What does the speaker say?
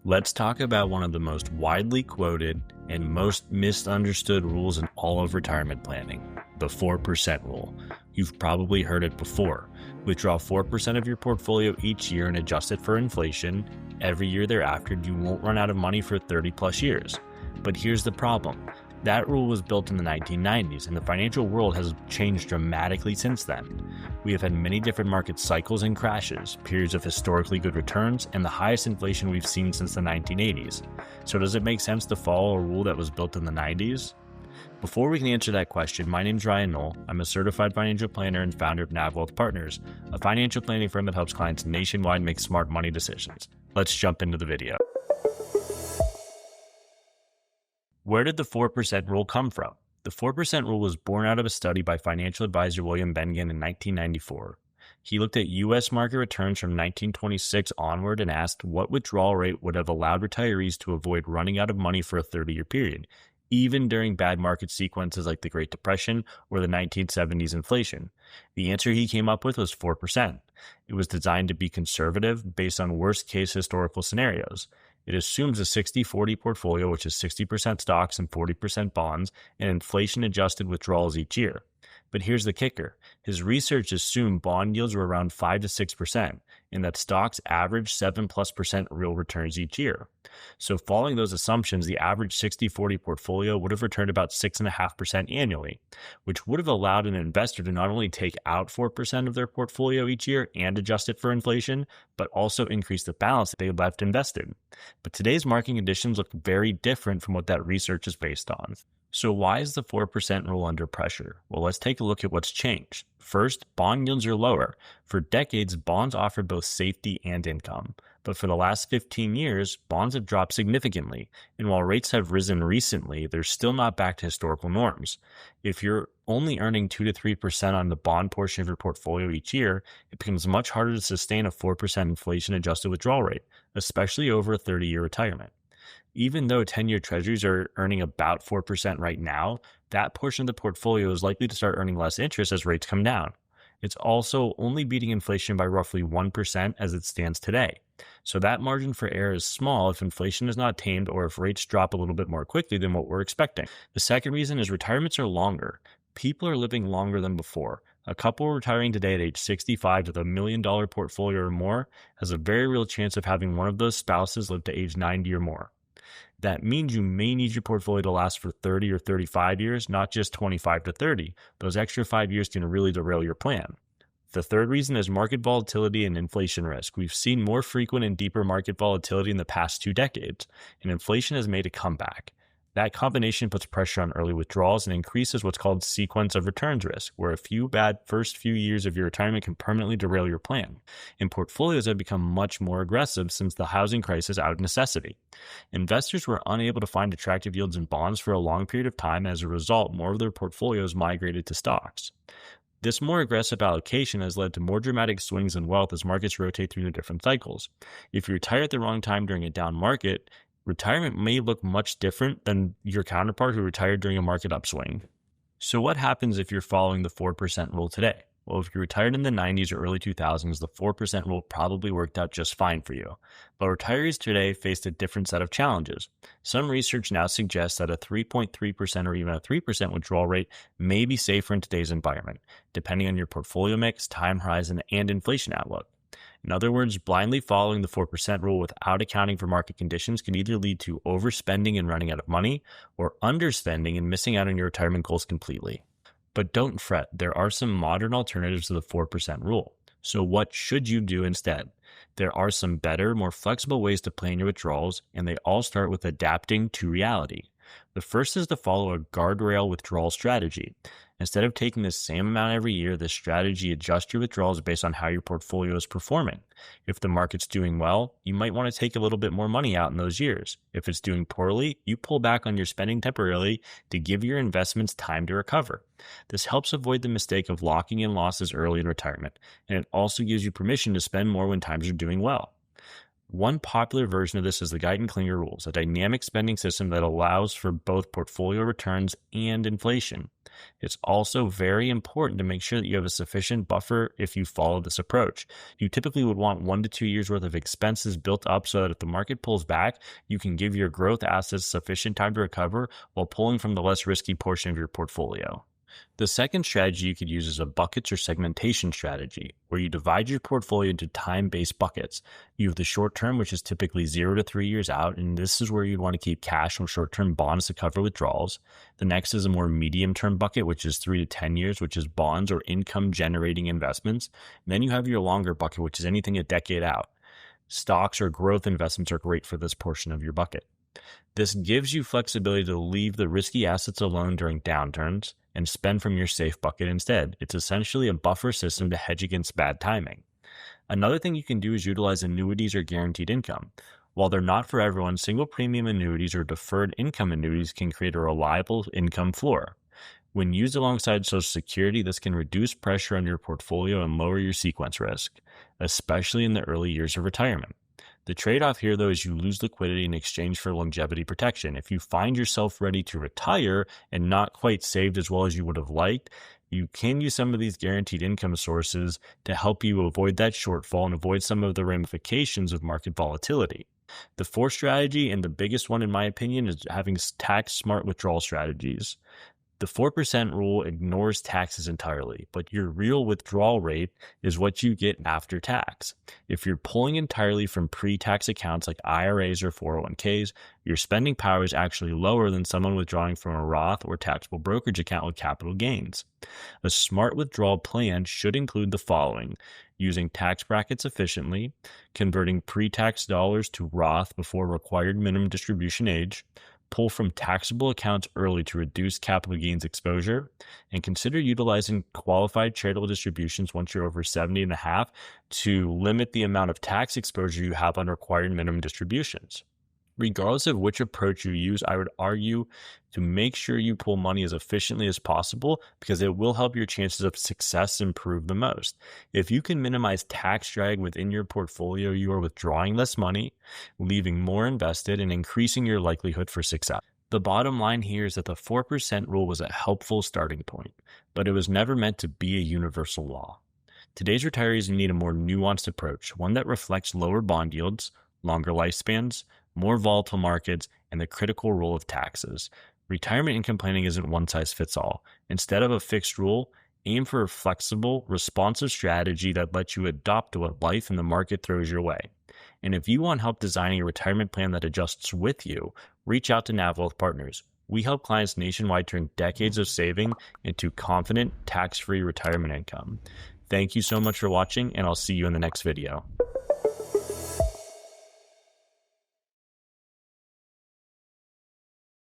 Let's talk about one of the most widely quoted and most misunderstood rules in all of retirement planning, the 4% rule. You've probably heard it before. Withdraw 4% of your portfolio each year and adjust it for inflation. Every year thereafter, you won't run out of money for 30 plus years. But here's the problem. That rule was built in the 1990s, and the financial world has changed dramatically since then. We have had many different market cycles and crashes, periods of historically good returns, and the highest inflation we've seen since the 1980s. So does it make sense to follow a rule that was built in the 90s? Before we can answer that question, my name is Ryan Knoll. I'm a certified financial planner and founder of Nav Wealth Partners, a financial planning firm that helps clients nationwide make smart money decisions. Let's jump into the video. Where did the 4% rule come from? The 4% rule was born out of a study by financial advisor William Bengen in 1994. He looked at U.S. market returns from 1926 onward and asked what withdrawal rate would have allowed retirees to avoid running out of money for a 30-year period, even during bad market sequences like the Great Depression or the 1970s inflation. The answer he came up with was 4%. It was designed to be conservative based on worst-case historical scenarios. It assumes a 60-40 portfolio, which is 60% stocks and 40% bonds, and inflation-adjusted withdrawals each year. But here's the kicker. His research assumed bond yields were around 5 to 6%, and that stocks average 7+% real returns each year. So following those assumptions, the average 60-40 portfolio would have returned about 6.5% annually, which would have allowed an investor to not only take out 4% of their portfolio each year and adjust it for inflation, but also increase the balance that they left invested. But today's market conditions look very different from what that research is based on. So why is the 4% rule under pressure? Well, let's take a look at what's changed. First, bond yields are lower. For decades, bonds offered both safety and income. But for the last 15 years, bonds have dropped significantly. And while rates have risen recently, they're still not back to historical norms. If you're only earning 2 to 3% on the bond portion of your portfolio each year, it becomes much harder to sustain a 4% inflation-adjusted withdrawal rate, especially over a 30-year retirement. Even though 10-year treasuries are earning about 4% right now, that portion of the portfolio is likely to start earning less interest as rates come down. It's also only beating inflation by roughly 1% as it stands today. So that margin for error is small if inflation is not tamed or if rates drop a little bit more quickly than what we're expecting. The second reason is retirements are longer. People are living longer than before. A couple retiring today at age 65 with $1 million portfolio or more has a very real chance of having one of those spouses live to age 90 or more. That means you may need your portfolio to last for 30 or 35 years, not just 25 to 30. Those extra 5 years can really derail your plan. The third reason is market volatility and inflation risk. We've seen more frequent and deeper market volatility in the past 2 decades, and inflation has made a comeback. That combination puts pressure on early withdrawals and increases what's called sequence of returns risk, where a few bad first few years of your retirement can permanently derail your plan. And portfolios have become much more aggressive since the housing crisis out of necessity. Investors were unable to find attractive yields in bonds for a long period of time, and as a result, more of their portfolios migrated to stocks. This more aggressive allocation has led to more dramatic swings in wealth as markets rotate through the different cycles. If you retire at the wrong time during a down market, retirement may look much different than your counterpart who retired during a market upswing. So what happens if you're following the 4% rule today? Well, if you retired in the 90s or early 2000s, the 4% rule probably worked out just fine for you. But retirees today faced a different set of challenges. Some research now suggests that a 3.3% or even a 3% withdrawal rate may be safer in today's environment, depending on your portfolio mix, time horizon, and inflation outlook. In other words, blindly following the 4% rule without accounting for market conditions can either lead to overspending and running out of money, or underspending and missing out on your retirement goals completely. But don't fret, there are some modern alternatives to the 4% rule. So what should you do instead? There are some better, more flexible ways to plan your withdrawals, and they all start with adapting to reality. The first is to follow a guardrail withdrawal strategy. Instead of taking the same amount every year, this strategy adjusts your withdrawals based on how your portfolio is performing. If the market's doing well, you might want to take a little bit more money out in those years. If it's doing poorly, you pull back on your spending temporarily to give your investments time to recover. This helps avoid the mistake of locking in losses early in retirement, and it also gives you permission to spend more when times are doing well. One popular version of this is the Guyton-Klinger rules, a dynamic spending system that allows for both portfolio returns and inflation. It's also very important to make sure that you have a sufficient buffer if you follow this approach. You typically would want 1 to 2 years worth of expenses built up so that if the market pulls back, you can give your growth assets sufficient time to recover while pulling from the less risky portion of your portfolio. The second strategy you could use is a buckets or segmentation strategy, where you divide your portfolio into time-based buckets. You have the short term, which is typically 0 to 3 years out, and this is where you'd want to keep cash or short-term bonds to cover withdrawals. The next is a more medium-term bucket, which is 3 to 10 years, which is bonds or income-generating investments. And then you have your longer bucket, which is anything a decade out. Stocks or growth investments are great for this portion of your bucket. This gives you flexibility to leave the risky assets alone during downturns and spend from your safe bucket instead. It's essentially a buffer system to hedge against bad timing. Another thing you can do is utilize annuities or guaranteed income. While they're not for everyone, single premium annuities or deferred income annuities can create a reliable income floor. When used alongside Social Security, this can reduce pressure on your portfolio and lower your sequence risk, especially in the early years of retirement. The trade-off here, though, is you lose liquidity in exchange for longevity protection. If you find yourself ready to retire and not quite saved as well as you would have liked, you can use some of these guaranteed income sources to help you avoid that shortfall and avoid some of the ramifications of market volatility. The fourth strategy, and the biggest one in my opinion, is having tax-smart withdrawal strategies. The 4% rule ignores taxes entirely, but your real withdrawal rate is what you get after tax. If you're pulling entirely from pre-tax accounts like IRAs or 401ks, your spending power is actually lower than someone withdrawing from a Roth or taxable brokerage account with capital gains. A smart withdrawal plan should include the following: using tax brackets efficiently, converting pre-tax dollars to Roth before required minimum distribution age, pull from taxable accounts early to reduce capital gains exposure, and consider utilizing qualified charitable distributions once you're over 70 and a half to limit the amount of tax exposure you have on required minimum distributions. Regardless of which approach you use, I would argue to make sure you pull money as efficiently as possible because it will help your chances of success improve the most. If you can minimize tax drag within your portfolio, you are withdrawing less money, leaving more invested, and increasing your likelihood for success. The bottom line here is that the 4% rule was a helpful starting point, but it was never meant to be a universal law. Today's retirees need a more nuanced approach, one that reflects lower bond yields, longer lifespans, more volatile markets, and the critical role of taxes. Retirement income planning isn't one size fits all. Instead of a fixed rule, aim for a flexible, responsive strategy that lets you adapt to what life and the market throws your way. And if you want help designing a retirement plan that adjusts with you, reach out to Nav Wealth Partners. We help clients nationwide turn decades of saving into confident, tax-free retirement income. Thank you so much for watching, and I'll see you in the next video.